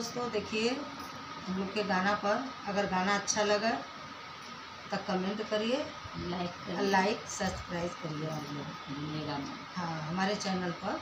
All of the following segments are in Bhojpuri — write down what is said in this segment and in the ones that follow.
दोस्तों देखिए हम लोग के गाना पर अगर गाना अच्छा लगा तो कमेंट करिए, लाइक सब्सक्राइब करिए आप लोग। हाँ हमारे चैनल पर।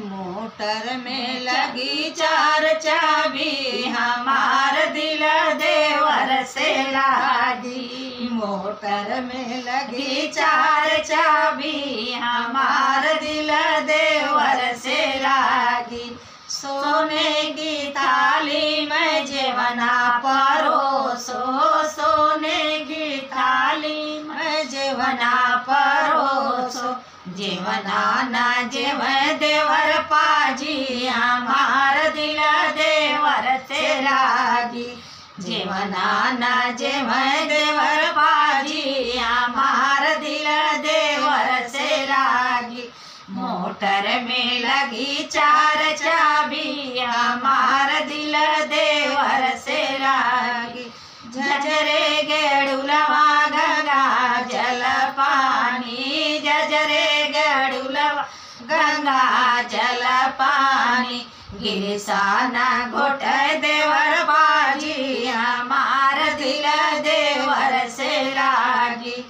मोटर में लगी चार चाबी हमार दिल देवर से लागी। मोटर में लगी चार चाबी हमार दिल देवर से लागी। सोने की थाली में जेवना परोसो, सोने की थाली में जेवना परोसो। जेवना न जेव देवर पाजी हमार दिल देवर से लागी। जेवना न जेव देवर पाजी हमार दिल देवर से लागी। मोटर में लगी चार चाबी हमार दिल देवर से लागी। झजरे गेड़ुलवा गंगा जल पानी, झजरे गेड़ुलवा गंगा जल पानी। गिरसाना घोट देवर बाजी हमार दिल देवर से लागी।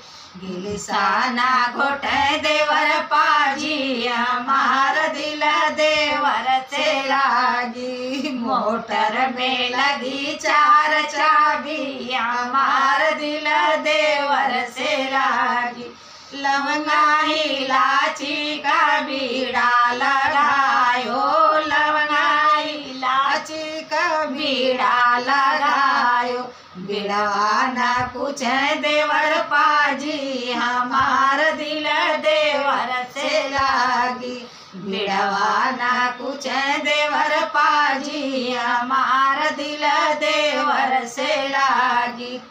गिरसाना घोट देवर पाजी हमार दिल देवर से लागी। मोटर में लगी चार चाबी हमार दिल देवर से लागी। लवंगा इलाची का बीड़ा लगायो, लवंगा इलाची का बीड़ा लगायो। बिड़वा न कुछ देवर पाजी हमार दिल देवर से लागी। बिड़वा न कुछ देवर पाजी हमार दिल देवर से लागी।